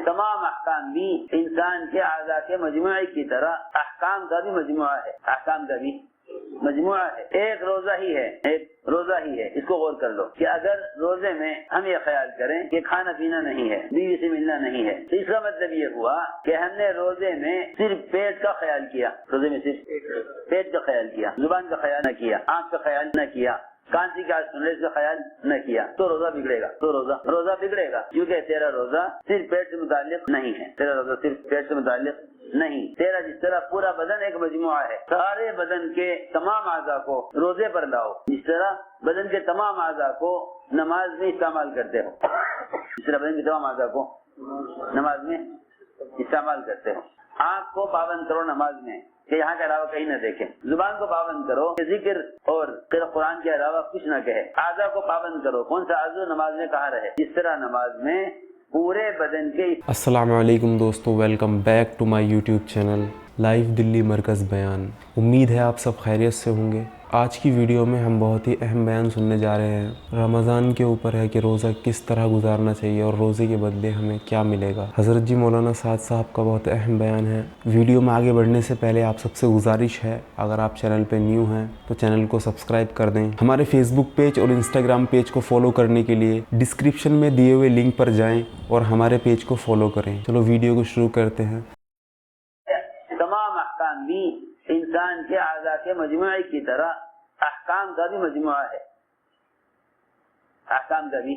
تمام احکام بھی انسان کے اعضاء کے مجموعے کی طرح احکام کا بھی مجموعہ ہے، احکام کا بھی مجموعہ ہے۔ ایک روزہ ہی ہے، اس کو غور کر لو کہ اگر روزے میں ہم یہ خیال کریں کہ کھانا پینا نہیں ہے، بیوی سے ملنا نہیں ہے، تو اس کا مطلب یہ ہوا کہ ہم نے روزے میں صرف پیٹ کا خیال کیا، روزے میں صرف پیٹ کا خیال کیا، زبان کا خیال نہ کیا، آنکھ کا خیال نہ کیا، کان سے کیا سننے کا خیال نہ کیا، تو روزہ بگڑے گا، روزہ بگڑے گا، کیونکہ تیرا روزہ صرف پیٹ سے متعلق نہیں ہے، تیرا جس طرح پورا بدن ایک مجموعہ ہے، سارے بدن کے تمام اعضاء کو روزے پر لاؤ، جس طرح بدن کے تمام اعضاء کو نماز میں استعمال کرتے ہو، آنکھ کو پابند کرو نماز میں کہ یہاں کے علاوہ کہیں نہ دیکھیں، زبان کو پابند کرو کہ ذکر اور قرآن کے علاوہ کچھ نہ کہے، اعضاء کو پابند کرو کون سا عضو نماز میں کہاں رہے، جس طرح نماز میں پورے بدن کے۔ السلام علیکم دوستو، welcome back to my YouTube channel live Delhi مرکز بیان۔ امید ہے آپ سب خیریت سے ہوں گے۔ آج کی ویڈیو میں ہم بہت ہی اہم بیان سننے جا رہے ہیں۔ رمضان کے اوپر ہے کہ روزہ کس طرح گزارنا چاہیے اور روزے کے بدلے ہمیں کیا ملے گا۔ حضرت جی مولانا سعد صاحب کا بہت اہم بیان ہے۔ ویڈیو میں آگے بڑھنے سے پہلے آپ سب سے گزارش ہے، اگر آپ چینل پہ نیو ہیں تو چینل کو سبسکرائب کر دیں۔ ہمارے فیس بک پیج اور انسٹاگرام پیج کو فالو کرنے کے لیے ڈسکرپشن میں دیے ہوئے لنک پر جائیں اور ہمارے پیج کو فالو کریں۔ چلو ویڈیو کو شروع کرتے ہیں۔ تمام احکام بھی انسان کے اعضاء کے مجموعے کی طرح احکام کا بھی مجموعہ ہے، احکام کا بھی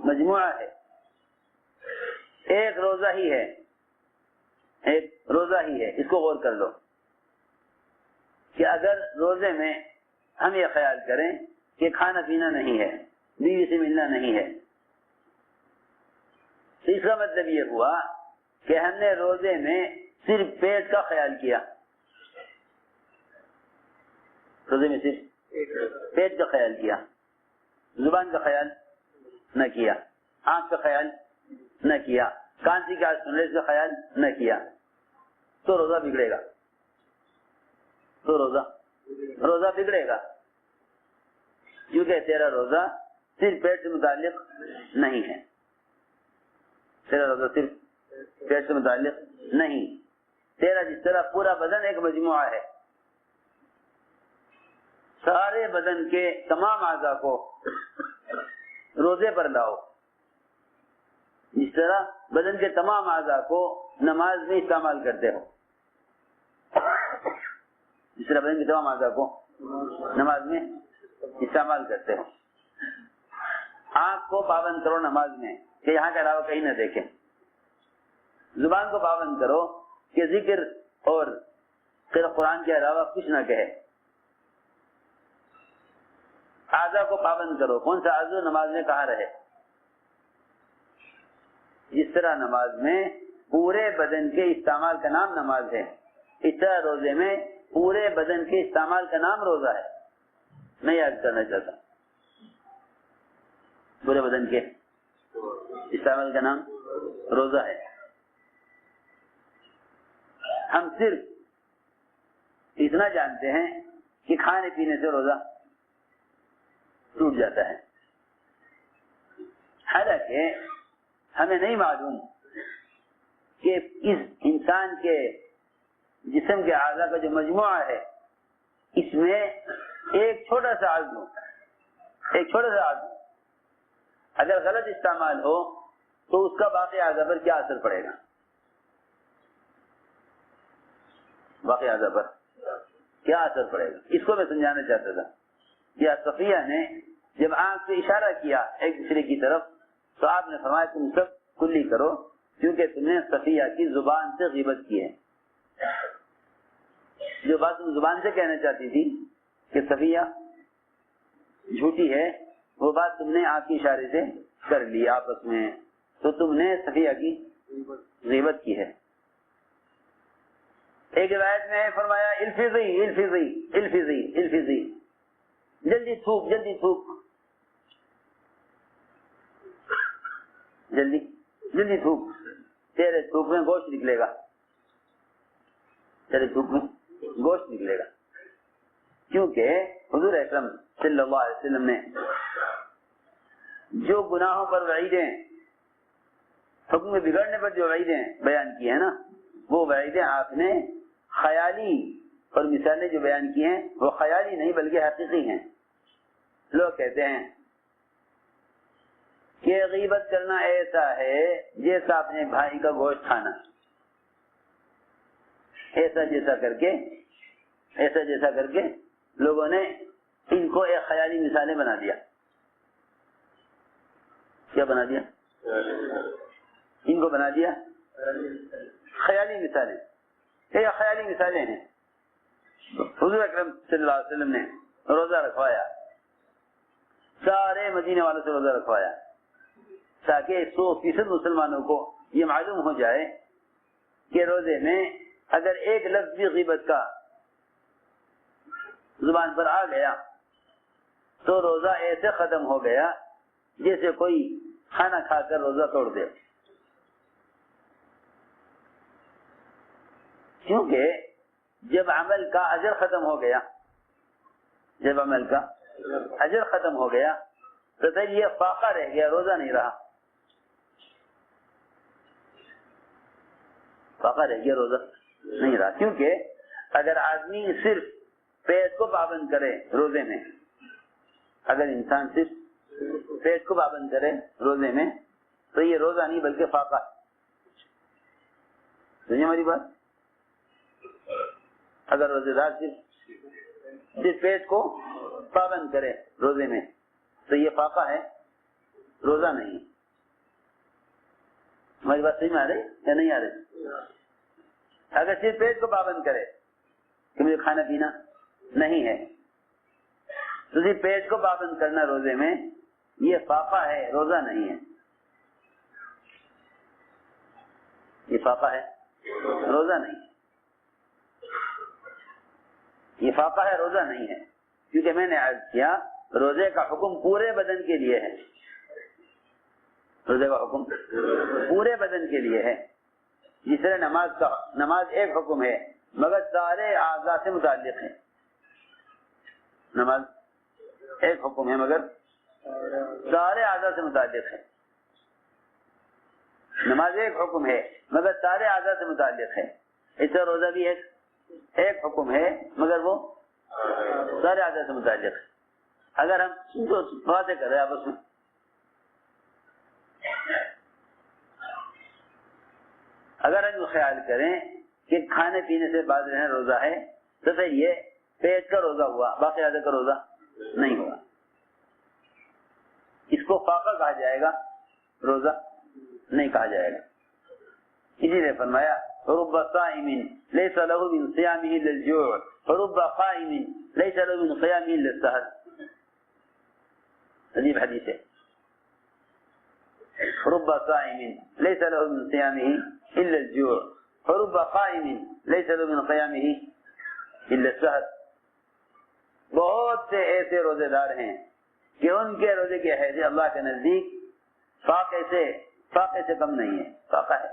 مجموعہ ہے۔ ایک روزہ ہی ہے، اس کو غور کر لو کہ اگر روزے میں ہم یہ خیال کریں کہ کھانا پینا نہیں ہے، بیوی سے ملنا نہیں ہے، تو اس کا مطلب یہ ہوا کہ ہم نے روزے میں صرف پیٹ کا خیال کیا، روزے میں صرف پیٹ کا خیال کیا، زبان کا خیال نہ کیا، آنکھ کا خیال نہ کیا، کان سے کیا سننے کا خیال نہ کیا، تو روزہ بگڑے گا، کیونکہ تیرا روزہ صرف پیٹ سے متعلق نہیں ہے، تیرا جس طرح پورا بدن ایک مجموعہ ہے، سارے بدن کے تمام اعضاء کو روزے پر لاؤ، جس طرح بدن کے تمام اعضاء کو نماز میں استعمال کرتے ہو، آنکھ کو پابند کرو نماز میں کہ یہاں کے علاوہ کہیں نہ دیکھیں، زبان کو پابند کرو کہ ذکر اور قرآن کے علاوہ کچھ نہ کہے، اعضاء کو پابند کرو کون سا عضو نماز میں کہاں رہے، جس طرح نماز میں پورے بدن کے استعمال کا نام نماز ہے، اس طرح روزے میں پورے بدن کے استعمال کا نام روزہ ہے۔ میں یاد کرنا چاہتا ہوں، پورے بدن کے استعمال کا نام روزہ ہے۔ ہم صرف اتنا جانتے ہیں کہ کھانے پینے سے روزہ ٹوٹ جاتا ہے، حالانکہ ہمیں نہیں معلوم کہ اس انسان کے جسم کے اعضاء کا جو مجموعہ ہے، اس میں ایک چھوٹا سا عضو اگر غلط استعمال ہو تو اس کا باقی اعضاء پر کیا اثر پڑے گا، اس کو میں سمجھانا چاہتا تھا۔ یا صفیہ نے جب آنکھ سے اشارہ کیا ایک دوسرے کی طرف تو آپ نے فرمایا تم سب کلی کرو، کیونکہ تم نے صفیہ کی زبان سے غیبت کی ہے۔ جو بات تم زبان سے کہنا چاہتی تھی کہ صفیہ جھوٹی ہے، وہ بات تم نے آنکھ کے اشارے سے کر لی آپس میں، تو تم نے صفیہ کی غیبت کی ہے۔ ایک روایت میں فرمایا الفظی، جلدی تھوک، جلدی تھوک، تیرے تھوک میں گوشت نکلے گا، کیونکہ حضور اکرم صلی اللہ علیہ وسلم نے جو گناہوں پر وعیدیں حکم کے بگڑنے پر جو وعیدیں بیان کی ہیں نا، وہ وعیدیں آپ نے خیالی اور مثالیں جو بیان کی ہیں وہ خیالی نہیں بلکہ حقیقی ہیں۔ لوگ کہتے ہیں کہ غیبت کرنا ایسا ہے جیسا اپنے بھائی کا گوشت کھانا، ایسا جیسا کر کے لوگوں نے ان کو ایک خیالی مثالیں بنا دیا۔ کیا بنا دیا؟ ان کو بنا دیا خیالی مثالیں۔ یہ خیالی مثالیں ہیں۔ حضور اکرم صلی اللہ علیہ وسلم نے روزہ رکھوایا، سارے مدینے والوں سے روزہ رکھوایا تاکہ 100% مسلمانوں کو یہ معلوم ہو جائے کہ روزے میں اگر ایک لفظ بھی غیبت کا زبان پر آ گیا تو روزہ ایسے ختم ہو گیا جیسے کوئی کھانا کھا کر روزہ توڑ دے۔ کیونکہ جب عمل کا اجر ختم ہو گیا، تو پھر یہ فاقہ رہ گیا، روزہ نہیں رہا، روزہ نہیں رہا۔ کیونکہ اگر آدمی صرف پیٹ کو پابند کرے روزے میں، اگر انسان صرف پیٹ کو پابند کرے روزے میں تو یہ روزہ نہیں بلکہ فاقہ ہے۔ سمجھے ہماری بات؟ اگر روزے دار صرف پیٹ کو پابند کرے روزے میں تو یہ فاقہ ہے، روزہ نہیں۔ ہماری بات صحیح میں آ رہی یا نہیں آ رہی؟ اگر صرف پیٹ کو پابند کرے کہ مجھے کھانا پینا نہیں ہے تو صرف پیٹ کو پابند کرنا روزے میں یہ فاقہ ہے، روزہ نہیں ہے۔ یہ فاقہ ہے، روزہ نہیں ہے۔ یہ فاقہ ہے، روزہ نہیں ہے، کیونکہ میں نے عرض کیا روزے کا حکم پورے بدن کے لیے ہے، روزے کا حکم پورے بدن کے لیے ہے۔ جس طرح نماز ایک حکم ہے مگر سارے اعضاء سے متعلق ہے، نماز ایک حکم ہے مگر سارے اعضاء سے متعلق ہے، نماز ایک حکم ہے مگر سارے اعضاء سے متعلق ہے۔ اس طرح روزہ بھی ایک حکم ہے مگر وہ سارے اعضاء سے متعلق ہے۔ اگر ہم تو باتیں کر رہے ہیں آپس میں، اگر ہم خیال کریں کہ کھانے پینے سے باز رہنا روزہ ہے تو پھر یہ پیٹ کا روزہ ہوا، باقی اعضاء کا روزہ نہیں ہوا۔ اس کو فاقہ کہا جائے گا، روزہ نہیں کہا جائے گا۔ اسی لیے فرمایا رب صائم ليس له من صيامه الا الجوع ورب قائم ليس له من قيامه الا السهر۔ عجیب حدیث ہے، رب صائم ليس له من صيامه الا الجوع ورب قائم ليس له من قيامه الا السهر۔ بہت سے ایسے روزے دار ہیں کہ ان کے روزے کی حیثیت اللہ کے نزدیک فاقے سے کم نہیں ہے، فاقہ ہے،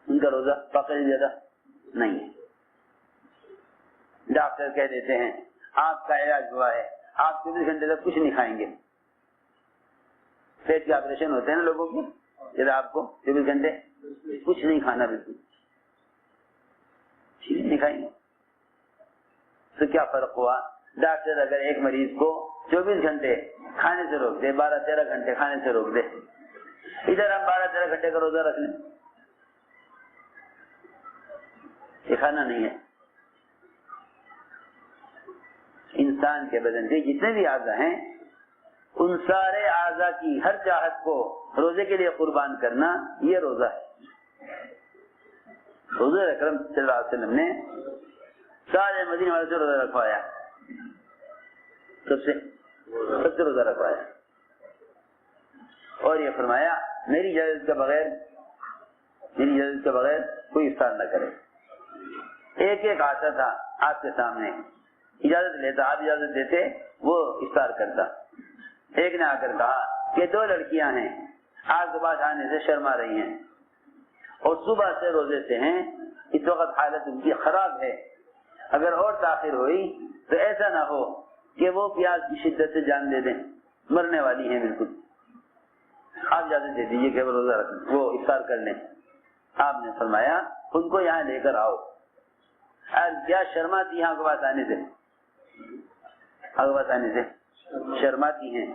ان کا روزہ فاقے سے زیادہ نہیں ہے۔ ڈاکٹر کہہ دیتے ہیں آپ کا علاج ہوا ہے، آپ 24 گھنٹے تک کچھ نہیں کھائیں گے۔ پیٹ کے آپریشن ہوتے ہیں نا لوگوں کے، جب آپ کو 24 گھنٹے کچھ نہیں کھانا، بالکل چیز نہیں کھائیں گے تو کیا فرق ہوا؟ ڈاکٹر اگر ایک مریض کو 24 گھنٹے کھانے سے روک دے، 12-13 گھنٹے کھانے سے روک دے، ادھر ہم 12-13 گھنٹے کا روزہ رکھ لیں، یہ کھانا نہیں ہے۔ انسان کے بدن کے جتنے بھی اعضاء ہیں ان سارے اعضاء کی ہر چاہت کو روزے کے لیے قربان کرنا یہ روزہ ہے۔ حضور اکرم صلی اللہ علیہ وسلم نے سارے مدینے والوں سے روزہ رکھوایا، سب سے روزہ رکھوایا، اور یہ فرمایا میری اجازت کے بغیر کوئی افطار نہ کرے۔ ایک آتا تھا آپ کے سامنے، اجازت لیتا، آپ اجازت دیتے، وہ افطار کرتا۔ ایک نے آ کر کہا کہ 2 لڑکیاں ہیں، آپ کے پاس آنے سے شرما رہی ہیں اور صبح سے روزے سے ہیں، اس وقت حالت ان کی خراب ہے، اگر اور تاخیر ہوئی تو ایسا نہ ہو کہ وہ پیاس کی شدت سے جان دے دیں، مرنے والی ہیں بالکل۔ آپ اجازت دے دیجیے کہ وہ روزہ رکھ وہ افطار کر لیں. آپ نے فرمایا ان کو یہاں لے کر آؤ. کیا شرماتی ہیں آپ کے پاس آنے سے؟ آپ کے پاس آنے سے شرماتی ہیں.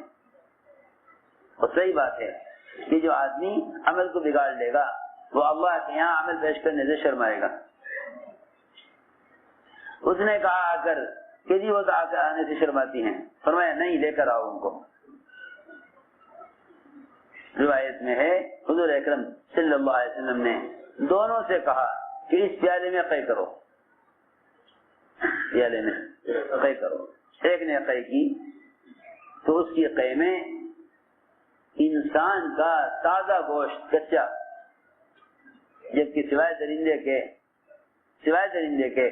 اور صحیح بات ہے کہ جو آدمی عمل کو بگاڑ لے گا وہ اللہ کے یہاں عمل پیش کرنے سے شرمائے گا. اس نے کہا آ کر کہ جی وہ تو آ کر آنے سے شرماتی ہیں. فرمایا نہیں، لے کر آؤ ان کو. روایت میں ہے حضور اکرم صلی اللہ علیہ وسلم نے دونوں سے کہا کہ اس پیالے میں قے کرو، پیالے میں قے کرو. ایک نے قے کی تو اس کی قے میں انسان کا تازہ گوشت کچا، جبکہ سوائے درندے کے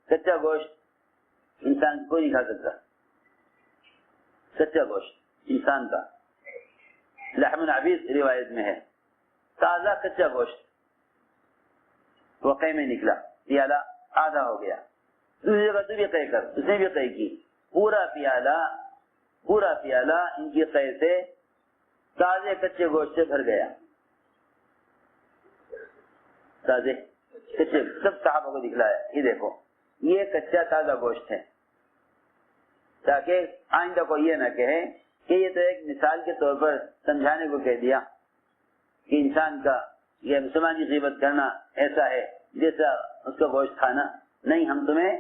کچا گوشت انسان کوئی نہیں کھا سکتا. کچا گوشت انسان کا لحم عبیس روایت میں ہے، تازہ کچا گوشت وہ قے میں نکلا، پیالہ آدھا ہو گیا. دوسری جگہ تو بھی قے کر، اس نے بھی قے کی. پورا پیالہ ان کی قے سے تازے کچے گوشت سے بھر گیا. تازے کچے سب صحابہ کو دکھلایا، یہ دیکھو یہ کچا تازہ گوشت ہے، تاکہ آئندہ کو یہ نہ کہے کہ یہ تو ایک مثال کے طور پر سمجھانے کو کہہ دیا کہ انسان کا یہ مسلمان کی غیبت کرنا ایسا ہے جیسا اس کا گوشت کھانا. نہیں، ہم تمہیں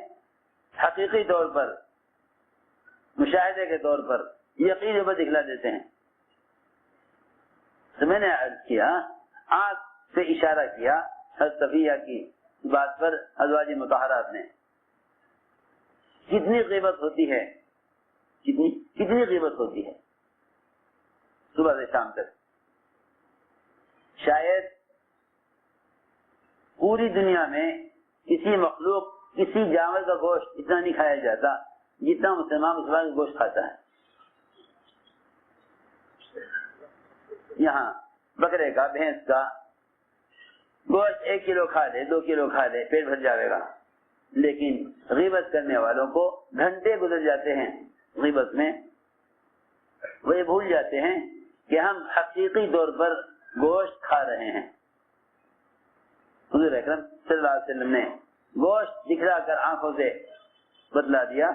حقیقی طور پر مشاہدے کے طور پر یقین پر دکھلا دیتے ہیں. تو میں نے عرض کیا، آنکھ سے اشارہ کیا حضرت صفیہ کی بات پر ازواج مطہرات نے. کتنی غیبت ہوتی ہے، کتنی غیبت ہوتی ہے صبح سے شام تک. شاید پوری دنیا میں کسی مخلوق، کسی جانور کا گوشت اتنا نہیں کھایا جاتا جتنا مسلمان کا گوشت کھاتا ہے. یہاں بکرے کا، بھینس کا گوشت 1 کلو کھا لے، 2 کلو کھا لے، پیٹ بھر جاوے گا. لیکن غیبت کرنے والوں کو گھنٹے گزر جاتے ہیں غیبت میں، وہ یہ بھول جاتے ہیں کہ ہم حقیقی طور پر گوشت کھا رہے ہیں. حضور اکرم صلی اللہ علیہ وسلم نے گوشت دکھلا کر آنکھوں سے بتلا دیا.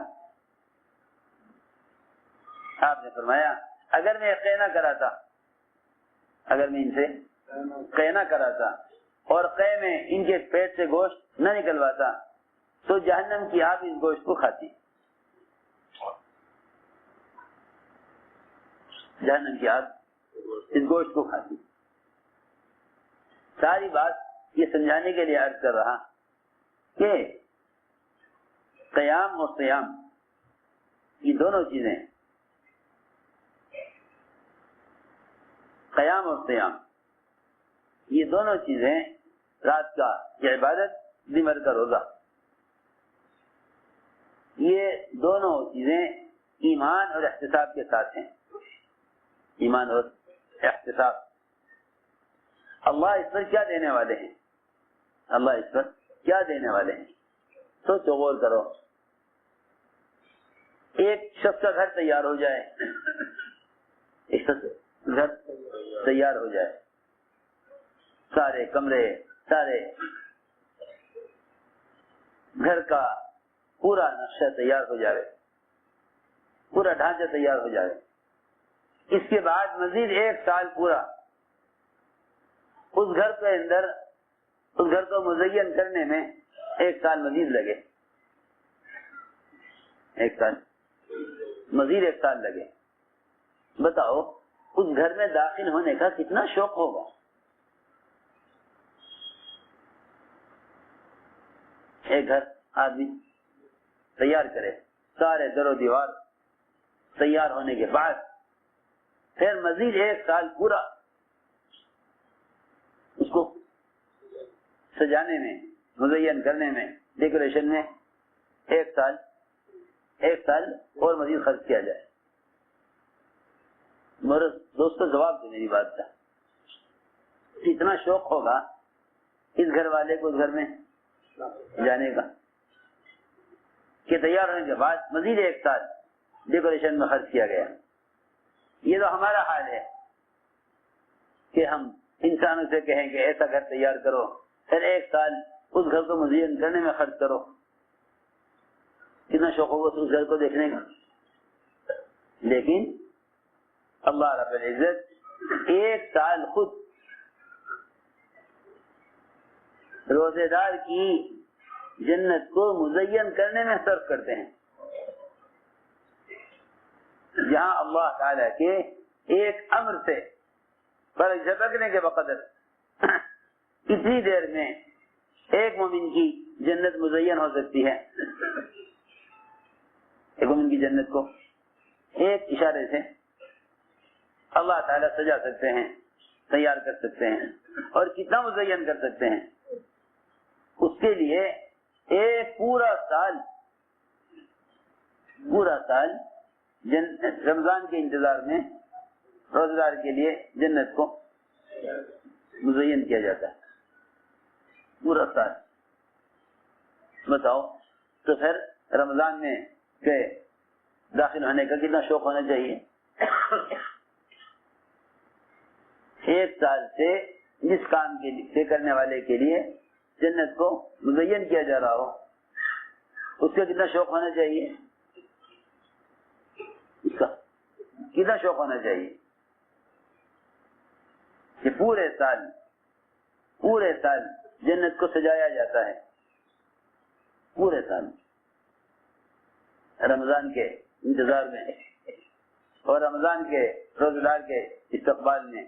آپ نے فرمایا اگر میں قے نہ کراتا، اگر میں ان سے قے نہ کراتا اور قے میں ان کے پیٹ سے گوشت نہ نکلواتا تو جہنم کی آگ اس گوشت کو کھاتی. جہنم کی آگ اس گوشت کو کھاتی. ساری بات یہ سمجھانے کے لیے عرض کر رہا کہ قیام اور صیام یہ دونوں چیزیں، قیام اور صیام یہ دونوں چیزیں، رات کا یہ عبادت، دن بھر کا روزہ، یہ دونوں چیزیں ایمان اور احتساب کے ساتھ ہیں. ایمان اور احتساب. اللہ اس پر کیا دینے والے ہیں، اللہ اس پر کیا دینے والے ہیں. سوچو، غور کرو. ایک شخص کا گھر تیار ہو جائے، ایک شخص گھر تیار ہو جائے، سارے کمرے، سارے گھر کا پورا نقشہ تیار ہو جائے، پورا ڈھانچہ تیار ہو جائے. اس کے بعد مزید 1 سال پورا اس گھر کے اندر اس گھر کو مزین کرنے میں 1 سال مزید لگے، 1 سال مزید 1 سال لگے. بتاؤ اس گھر میں داخل ہونے کا کتنا شوق ہوگا. ایک گھر آدمی تیار کرے، سارے در و دیوار تیار ہونے کے بعد پھر مزید 1 سال پورا اس کو سجانے میں، مزین کرنے میں، ڈیکوریشن میں 1 سال اور مزید خرچ کیا جائے. میرے دوستوں جواب دے میری بات کا. اتنا شوق ہوگا اس گھر والے کو اس گھر میں جانے کا کہ تیار ہونے کے بعد مزید 1 سال ڈیکوریشن میں خرچ کیا گیا. یہ تو ہمارا حال ہے. کہ ہم انسانوں سے کہیں کہ ایسا گھر تیار کرو، پھر 1 سال اس گھر کو مزین کرنے میں خرچ کرو، کتنا شوق ہوگا اس گھر کو دیکھنے کا۔ لیکن اللہ رب العزت 1 سال خود روزے دار کی جنت کو مزین کرنے میں صرف کرتے ہیں، جہاں اللہ تعالیٰ کے ایک امر سے پلک جھپکنے کے بقدر اتنی دیر میں ایک مومن کی جنت مزین ہو سکتی ہے۔ ایک مومن کی جنت کو ایک اشارے سے اللہ تعالیٰ سجا سکتے ہیں، تیار کر سکتے ہیں، اور کتنا مزین کر سکتے ہیں۔ اس کے لیے ایک پورا سال رمضان کے انتظار میں روزگار کے لیے جنت کو مزین کیا جاتا ہے، پورا سال۔ بتاؤ تو پھر رمضان میں کے داخل ہونے کا کتنا شوق ہونا چاہیے۔ 1 سال سے جس کام کے کرنے والے کے لیے جنت کو مزین کیا جا رہا ہو، اس کا کتنا شوق ہونا چاہیے، اس کا کتنا شوق ہونا چاہیے کہ پورے سال جنت کو سجایا جاتا ہے، پورے سال رمضان کے انتظار میں اور رمضان کے روزگار کے استقبال میں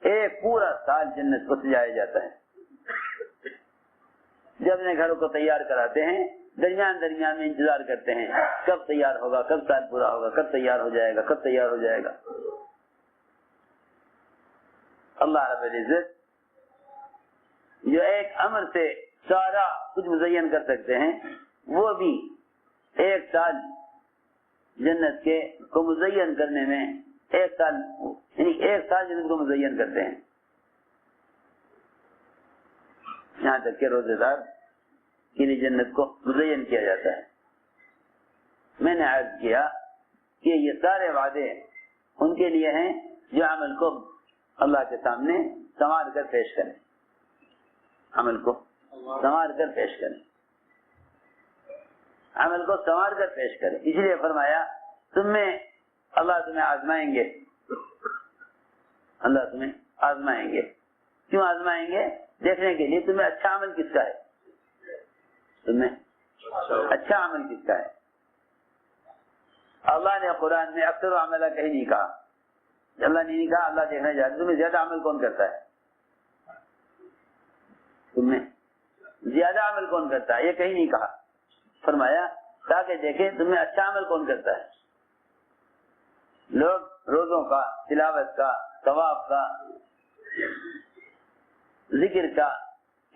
ایک پورا سال جنت کو سجایا جاتا ہے۔ جب اپنے گھروں کو تیار کراتے ہیں، درمیان میں انتظار کرتے ہیں کب تیار ہوگا، کب سال پورا ہوگا، کب تیار ہو جائے گا، کب تیار ہو جائے گا۔ اللہ رب العزت جو ایک امر سے سارا کچھ مزین کر سکتے ہیں، وہ بھی 1 سال جنت کے کو مزین کرنے میں 1 سال یعنی 1 سال جنت کو مزین کرتے ہیں، یہاں تک کہ روزے دار کے لیے جنت کو مزین کیا جاتا ہے۔ میں نے عرض کیا کہ یہ سارے وعدے ان کے لیے ہیں جو عمل کو اللہ کے سامنے سنوار کر پیش کریں، عمل کو سنوار کر پیش کریں، عمل کو سنوار کر پیش کریں۔ اس لیے فرمایا اللہ تمہیں آزمائیں گے، اللہ تمہیں آزمائیں گے۔ کیوں آزمائیں گے؟ دیکھنے کے لیے تمہیں اچھا عمل کس کا ہے، تمہیں اچھا عمل کس کا ہے۔ اللہ نے قرآن میں اکثر عملہ کہیں نہیں کہا، اللہ نے نہیں کہا اللہ دیکھنا چاہتا تمہیں زیادہ عمل کون کرتا ہے، تمہیں زیادہ عمل کون کرتا ہے، یہ کہیں نہیں کہا۔ فرمایا تاکہ دیکھیں تمہیں اچھا عمل کون کرتا ہے۔ لوگ روزوں کا، تلاوت کا، ثواب کا، ذکر کا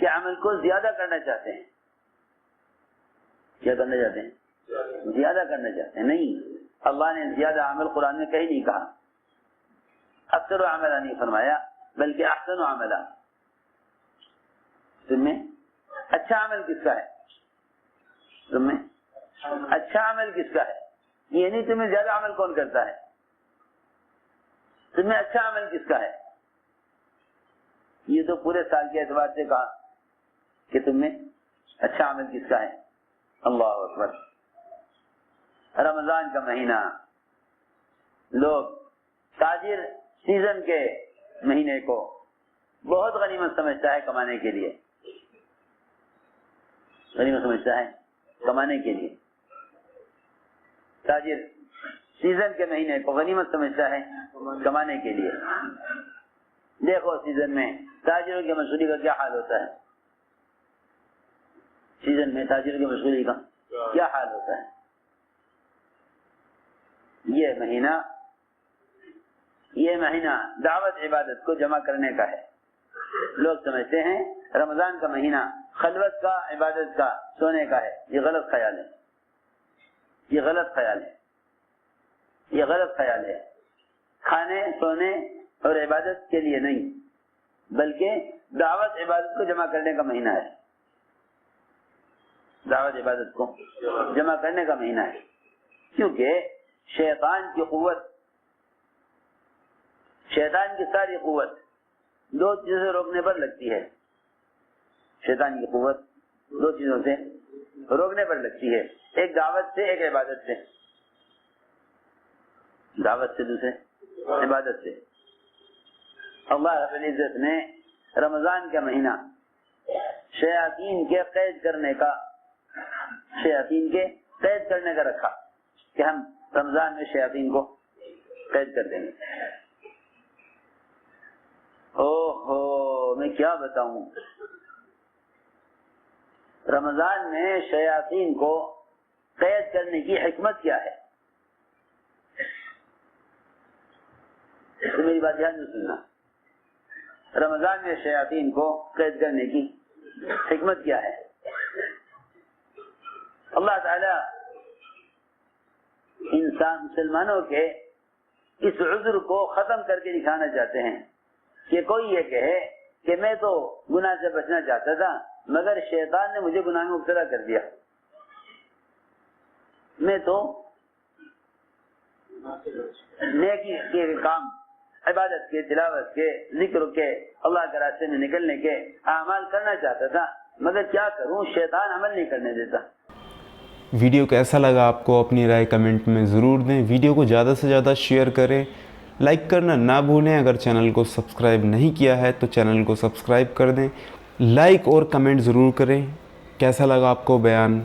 کہ عمل کو زیادہ کرنا چاہتے ہیں، کیا کرنا چاہتے ہیں، زیادہ کرنا چاہتے ہیں۔ نہیں، اللہ نے زیادہ عمل قرآن میں کہیں نہیں کہا، اکثر و عملہ نہیں فرمایا، بلکہ احسن و عملہ۔ تمہیں اچھا عمل کس کا ہے، تمہیں اچھا عمل کس کا ہے، یہ نہیں تمہیں زیادہ عمل کون کرتا ہے، تمہیں اچھا عمل کس کا ہے۔ یہ تو پورے سال کے اعتبار سے کہا کہ تمہیں اچھا عمل کس کا ہے۔ اللہ اکبر۔ رمضان کا مہینہ لوگ تاجر سیزن کے مہینے کو بہت غنیمت سمجھتا ہے کمانے کے لیے، غنیمت سمجھتا ہے کمانے کے لیے۔ تاجر سیزن کے مہینے کو غنیمت سمجھتا ہے کمانے کے لیے۔ دیکھو سیزن میں تاجروں کی مشغولی کا کیا حال ہوتا ہے، سیزن میں تاجروں کی مشغولی کا کیا حال ہوتا ہے۔ یہ مہینہ دعوت عبادت کو جمع کرنے کا ہے۔ لوگ سمجھتے ہیں رمضان کا مہینہ خلوت کا، عبادت کا، سونے کا ہے۔ یہ غلط خیال ہے، یہ غلط خیال ہے، یہ غلط خیال ہے۔ کھانے، سونے اور عبادت کے لیے نہیں، بلکہ دعوت عبادت کو جمع کرنے کا مہینہ ہے، دعوت عبادت کو جمع کرنے کا مہینہ ہے۔ کیونکہ شیطان کی قوت، شیطان کی ساری قوت دو چیزوں سے روکنے پر لگتی ہے، شیطان کی قوت دو چیزوں سے روکنے پر لگتی ہے، ایک دعوت سے، ایک عبادت سے، دعوت سے دوسرے عبادت سے۔ اللہ رب العزت نے رمضان کا مہینہ شیاطین کے قید کرنے کا رکھا کہ ہم رمضان میں شیاطین کو قید کر دیں گے۔ میں کیا بتاؤں، رمضان میں شیاطین کو قید کرنے کی حکمت کیا ہے؟ تو میری بات دھیان سے سننا، رمضان میں شیاطین کو قید کرنے کی حکمت کیا ہے؟ اللہ تعالی انسان مسلمانوں کے اس عذر کو ختم کر کے دکھانا چاہتے ہیں کہ کوئی یہ کہے کہ میں تو گناہ سے بچنا چاہتا تھا مگر شیطان نے مجھے گناہ میں مبتلا کر دیا، میں تو نیکی کے کام، عبادت کے، تلاوت کے، ذکر کے، اللہ کے راستے میں نکلنے کے اعمال کرنا چاہتا تھا مگر کیا کروں، شیطان عمل نہیں کرنے دیتا۔ ویڈیو کیسا لگا آپ کو اپنی رائے کمنٹ میں ضرور دیں، ویڈیو کو زیادہ سے زیادہ شیئر کریں، لائک کرنا نہ بھولیں، اگر چینل کو سبسکرائب نہیں کیا ہے تو چینل کو سبسکرائب کر دیں، لائک اور کمنٹ ضرور کریں۔ کیسا لگا آپ کو بیان